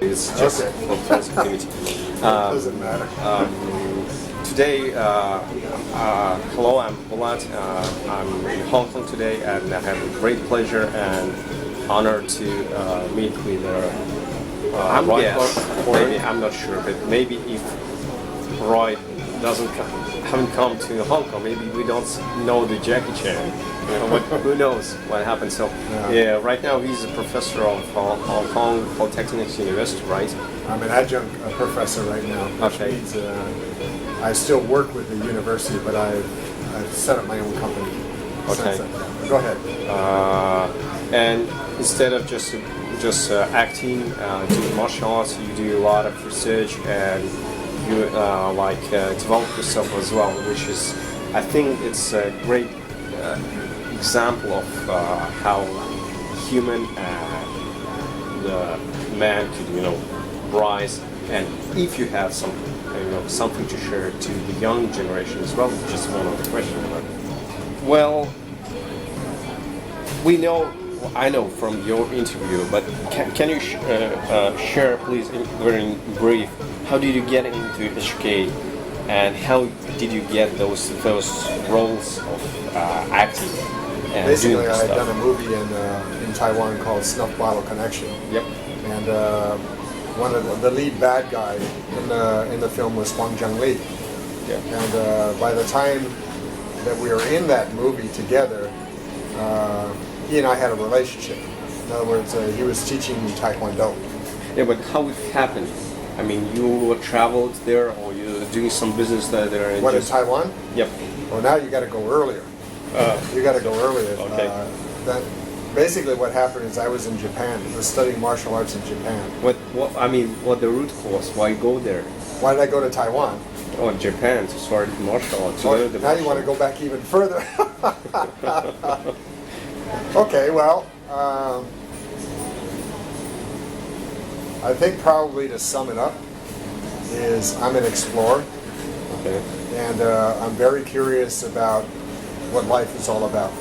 It's just Okay. for positivity. Doesn't matter. Today, hello, I'm Bulat. I'm in Hong Kong today, and I have a great pleasure and honor to meet with Roy. Maybe I'm not sure, but maybe if Roy haven't come to Hong Kong, maybe we don't know the Jackie Chan. You know, who knows what happened? So yeah, right now he's a professor of Hong Kong Polytechnic University, right? I'm an adjunct professor right now, which Okay. means I still work with the university, but I've set up my own company. Okay. Since then. Go ahead. And instead of just acting, doing martial arts, you do a lot of research and you develop yourself as well, which is, I think, it's a great example of how human the man could, rise. And if you have something to share to the young generation as well, just one of the questions. Well, I know from your interview, but can you share, please, very brief, how did you get into HK, and how did you get those roles of acting? And Basically, doing I had stuff? done a movie in Taiwan called Snuff Bottle Connection. Yep. And one of the lead bad guy in the film was Huang Zhengli. Yeah. And by the time that we were in that movie together, he and I had a relationship. In other words, he was teaching me Taekwondo. Yeah, but how it happened? I mean, you traveled there, or you doing some business there? And What, in Taiwan? Yep. Well, now you got to go earlier. You got to go earlier. Okay. Basically, what happened is I was in Japan. I was studying martial arts in Japan. What the root cause? Why go there? Why did I go to Taiwan? Oh, Japan to start martial arts. Well, now you want to go back even further. Okay, well, I think probably to sum it up is I'm an explorer. Okay. And I'm very curious about what life is all about.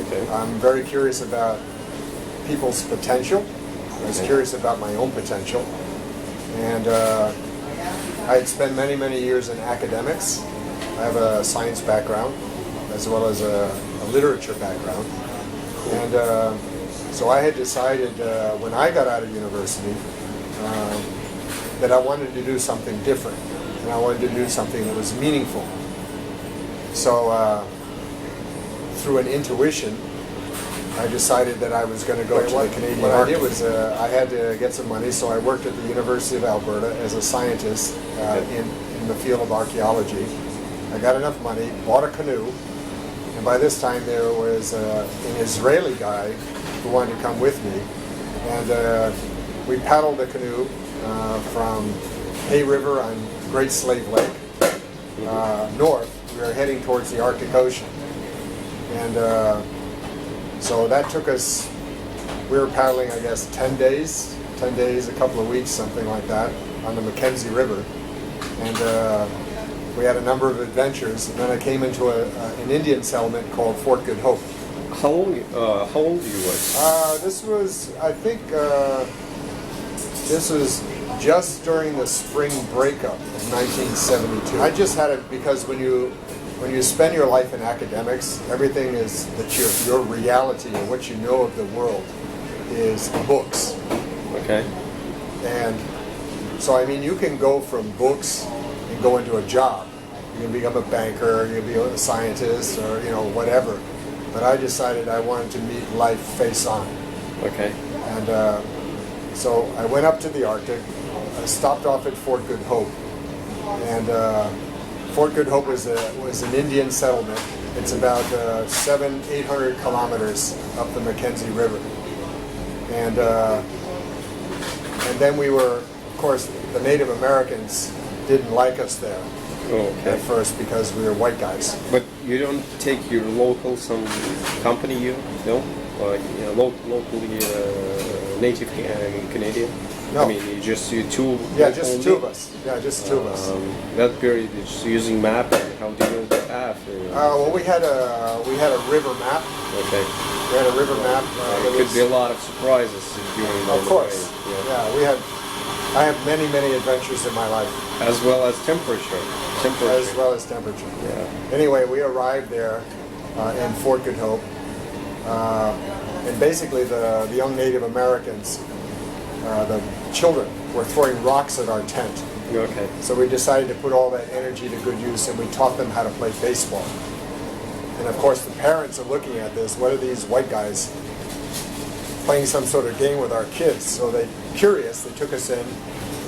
Okay. I'm very curious about people's potential. I was curious about my own potential. And I had spent many, many years in academics. I have a science background as well as a literature background. And so I had decided when I got out of university that I wanted to do something different. And I wanted to do something that was meaningful. So through an intuition, I decided that I was going to go to the Canadian What I did was I had to get some money, so I worked at the University of Alberta as a scientist in the field of archaeology. I got enough money, bought a canoe, and by this time there was an Israeli guy who wanted to come with me. And we paddled the canoe from Hay River on Great Slave Lake north. We were heading towards the Arctic Ocean. And so that took us, we were paddling, I guess, 10 days, a couple of weeks, something like that, on the Mackenzie River. And we had a number of adventures. And then I came into an Indian settlement called Fort Good Hope. How old you were? This was, I think, this was just during the spring breakup of 1972. I just had it because when you spend your life in academics, everything is that your reality and what you know of the world is books. Okay. And so, I mean, you can go from books and go into a job. You can become a banker, you can be a scientist, or whatever. But I decided I wanted to meet life face on. Okay. And so I went up to the Arctic. I stopped off at Fort Good Hope, and Fort Good Hope was an Indian settlement. It's about 800 kilometers up the Mackenzie River. And then we were, of course, the Native Americans didn't like us there at first because we were white guys. But you don't take your local, some company locally native Canadian? No. I mean, you two? Yeah, just two of us. Yeah, just two of us. That period, just using map, and how do you know the path? Well, we had a river map. Okay. We had a river map. There could be a lot of surprises during the Of course. way. Yeah, we had I have many, many adventures in my life. As well as temperature. As well as temperature. Yeah. Anyway, we arrived there in Fort Good Hope. And basically the young Native Americans, the children, were throwing rocks at our tent. Okay. So we decided to put all that energy to good use, and we taught them how to play baseball. And of course the parents are looking at this, what are these white guys playing some sort of game with our kids? So they, curious, they took us in,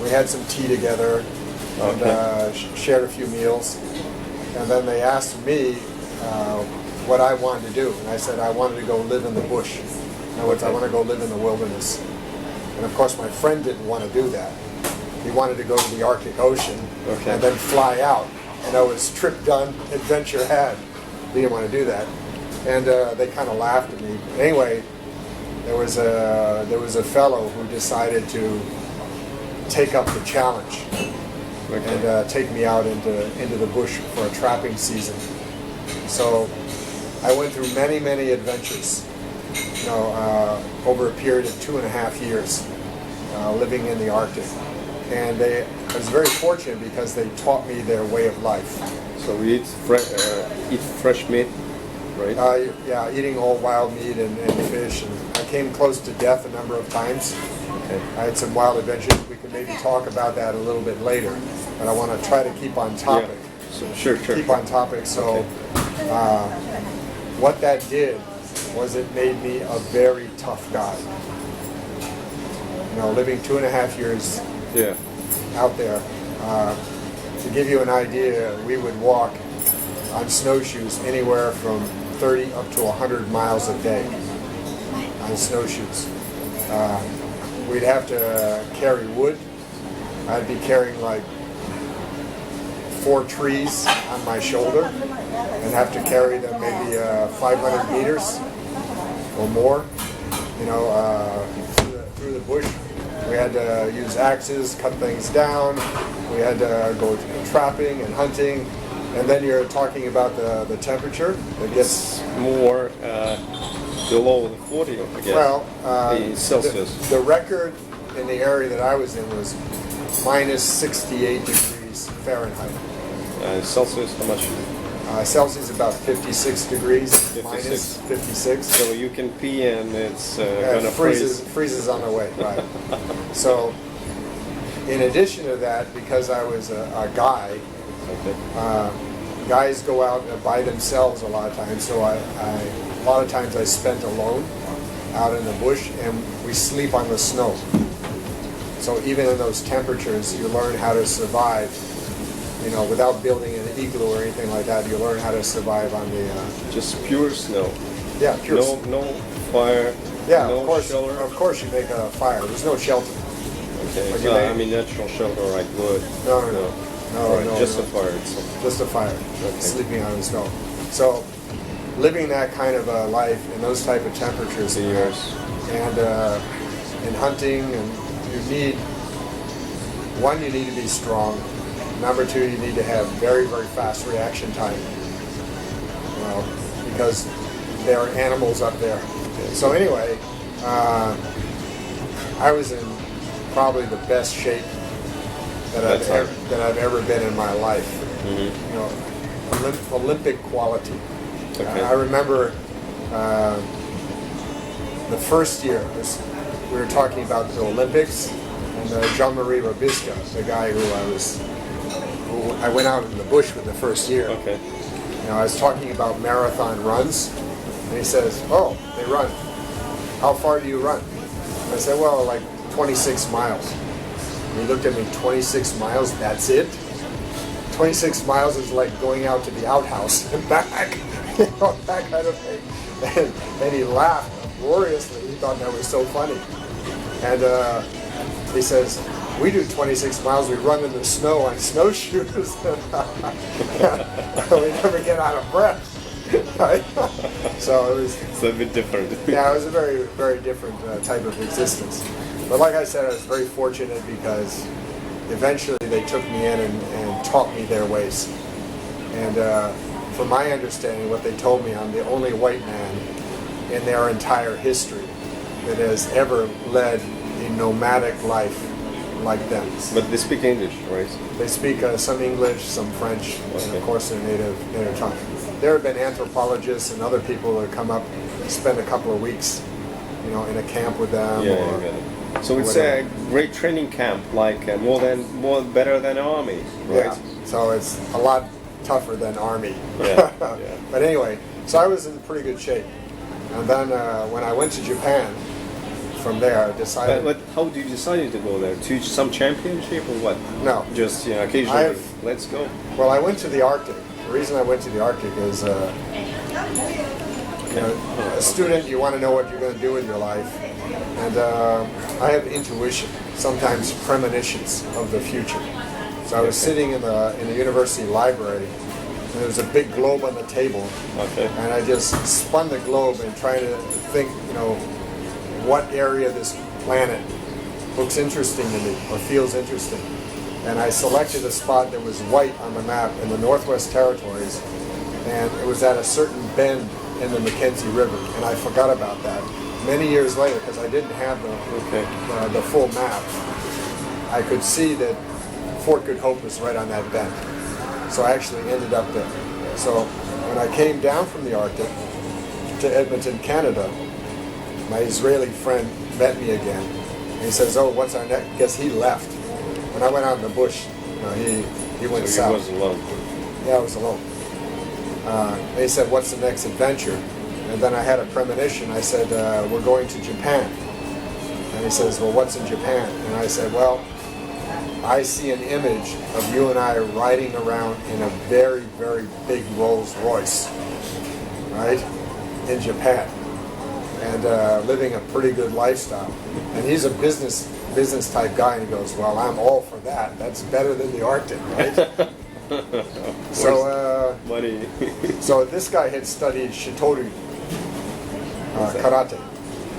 we had some tea together, and shared a few meals. And then they asked me what I wanted to do. And I said I wanted to go live in the bush. In other words, I want to go live in the wilderness. And of course my friend didn't want to do that. He wanted to go to the Arctic Ocean and then fly out. And I was trip done, adventure had. He didn't want to do that. And they kind of laughed at me. Anyway, there was a fellow who decided to take up the challenge and take me out into the bush for a trapping season. So I went through many, many adventures, over a period of 2.5 years, living in the Arctic. And I was very fortunate because they taught me their way of life. So we eat fresh meat, right? Yeah, eating all wild meat and fish. And I came close to death a number of times. Okay. I had some wild adventures. We can maybe talk about that a little bit later. But I want to try to keep on topic. Yeah. So, sure. Keep on topic. So what that did was it made me a very tough guy. Living 2.5 years out there. To give you an idea, we would walk on snowshoes anywhere from 30 up to 100 miles a day on snowshoes. We'd have to carry wood. I'd be carrying like 4 trees on my shoulder and have to carry them maybe 500 meters or more, through the bush. We had to use axes, cut things down. We had to go trapping and hunting. And then you're talking about the temperature. It gets more below the 40, I guess. Well, the Celsius. The record in the area that I was in was minus 68 degrees Fahrenheit. Celsius, how much? Celsius about 56 degrees, 56. minus 56. So you can pee and it's gonna freezes on the way, right? So, in addition to that, because I was a guy, guys go out by themselves a lot of times. So a lot of times I spent alone out in the bush, and we sleep on the snow. So even in those temperatures, you learn how to survive. Without building an igloo or anything like that, you learn how to survive on the... Just pure snow. Yeah, pure snow. No fire, yeah, no of course, shelter? Of course you make a fire. There's no shelter. Okay, so, natural shelter like wood. No, just a fire itself. Just a fire, sleeping on the snow. So, living that kind of a life in those type of temperatures and in hunting, and you need to be strong. Number 2, you need to have very, very fast reaction time. Because there are animals up there. So anyway, I was in probably the best shape that I've ever been in my life. Mm-hmm. Olympic quality. I remember the first year we were talking about the Olympics, and Jean-Marie Robisca, the guy who I went out in the bush with the first year. Okay. I was talking about marathon runs, and he says, "Oh, they run. How far do you run?" I said, "Well, like 26 miles." And he looked at me, 26 miles, that's it? 26 miles is like going out to the outhouse and back, that kind of thing. And he laughed uproariously. He thought that was so funny. And he says, "We do 26 miles, we run in the snow on snowshoes." We never get out of breath. Right? So it's a bit different. Yeah, it was a very, very different type of existence. But like I said, I was very fortunate because eventually they took me in and taught me their ways. And from my understanding, what they told me, I'm the only white man in their entire history that has ever led a nomadic life like them. But they speak English, right? They speak some English, some French, and Okay. of course their native tongue. There have been anthropologists and other people that come up and spend a couple of weeks, in a camp with them. Yeah, or I get it. So it's whatever. a great training camp, like more better than army, right? Yeah, so it's a lot tougher than Army. Yeah, yeah. But anyway, so I was in pretty good shape. And then when I went to Japan, from there I decided... But how do you decide to go there? To some championship or what? No. Just occasionally, let's go. Well, I went to the Arctic. The reason I went to the Arctic is, a student, you want to know what you're going to do with your life. And I have intuition, sometimes premonitions of the future. So I was sitting in the university library, and there was a big globe on the table. Okay. And I just spun the globe and tried to think, what area of this planet looks interesting to me or feels interesting. And I selected a spot that was white on the map in the Northwest Territories, and it was at a certain bend in the Mackenzie River, and I forgot about that. Many years later, because I didn't have the full map, I could see that Fort Good Hope was right on that bend. So I actually ended up there. So when I came down from the Arctic to Edmonton, Canada, my Israeli friend met me again. And he says, "Oh, what's our next?" Guess he left. When I went out in the bush, he went So south. you was alone. Yeah, I was alone. And he said, "What's the next adventure?" And then I had a premonition. I said, "We're going to Japan." And he says, "Well, what's in Japan?" And I said, "Well, I see an image of you and I riding around in a very, very big Rolls Royce, right, in Japan, and living a pretty good lifestyle." And he's a business type guy, and he goes, "Well, I'm all for that. That's better than the Arctic, right?" So, Money. so this guy had studied Shitoryu, karate,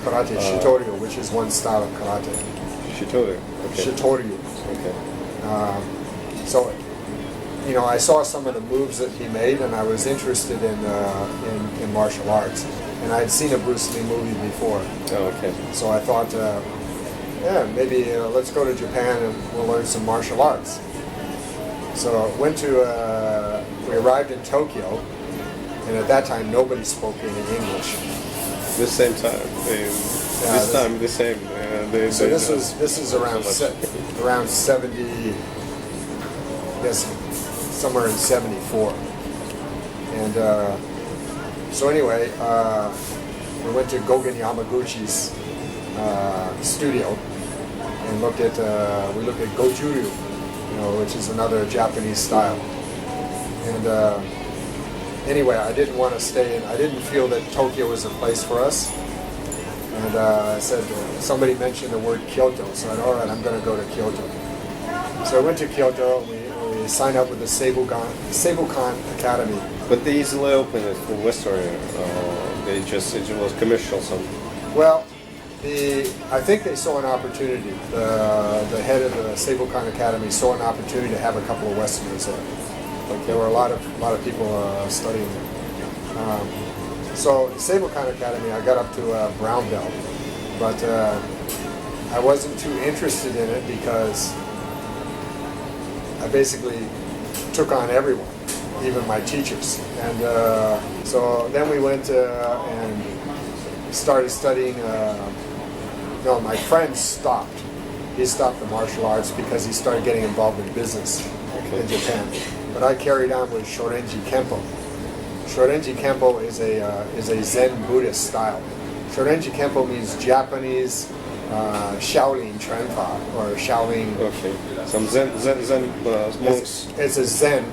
Shitoryu, which is one style of karate. Shitoryu. Okay. Shitoryu. Okay. So, I saw some of the moves that he made, and I was interested in martial arts. And I had seen a Bruce Lee movie before. Oh, okay. So I thought, maybe let's go to Japan and we'll learn some martial arts. So we arrived in Tokyo, and at that time nobody spoke any English. The same time. This time the same. So this is around around 70, yes, somewhere in 74. And so anyway, we went to Gogen Yamaguchi's studio and looked at Gojuryu, which is another Japanese style. And anyway, I didn't want to stay in. I didn't feel that Tokyo was a place for us. And I said, somebody mentioned the word Kyoto, so I said, all right, I'm going to go to Kyoto. So I went to Kyoto. We signed up with the Seibukan Academy. But they easily opened it for Western. It was commercial. Well, I think they saw an opportunity. The head of the Seibukan Academy saw an opportunity to have a couple of Westerners there. Like there were a lot of people studying there. So Seibukan Academy, I got up to brown belt, but I wasn't too interested in it because I basically took on everyone, even my teachers. And so then we went and started studying. No, my friend stopped. He stopped the martial arts because he started getting involved in business in Japan. But I carried on with Shorenji Kempo. Shorenji Kempo is a Zen Buddhist style. Shorenji Kempo means Japanese Shaolin Trenpa or Shaolin. Okay. Some Zen monks. It's a Zen.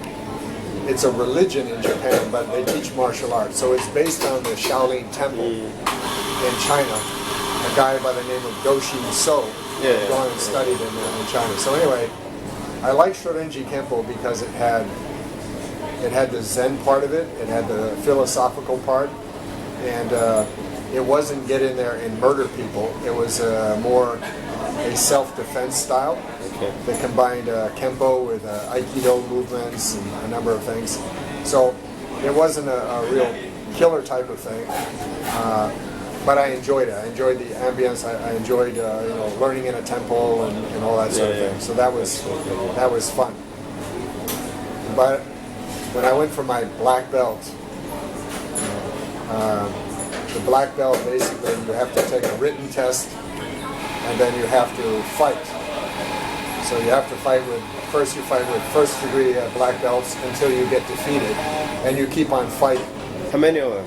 It's a religion in Japan, but they teach martial arts. So it's based on the Shaolin Temple in China. A guy by the name of Doshin So gone and studied in China. So anyway, I like Shorenji Kempo because it had the Zen part of it, it had the philosophical part, and it wasn't get in there and murder people. It was more a self-defense style that combined Kempo with Aikido movements and a number of things. So it wasn't a real killer type of thing. but I enjoyed it. I enjoyed the ambience. I enjoyed learning in a temple and all that sort of thing. So that was fun. But when I went for my black belt, the black belt, basically you have to take a written test and then you have to fight. So you have to fight with first degree black belts until you get defeated, and you keep on fighting. How many of them?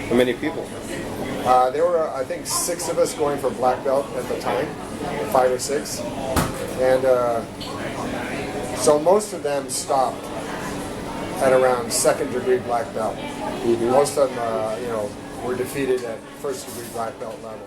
How many people? There were, I think, 6 of us going for black belt at the time, 5 or 6. And so most of them stopped at around second degree black belt. Most of them, were defeated at first degree black belt level.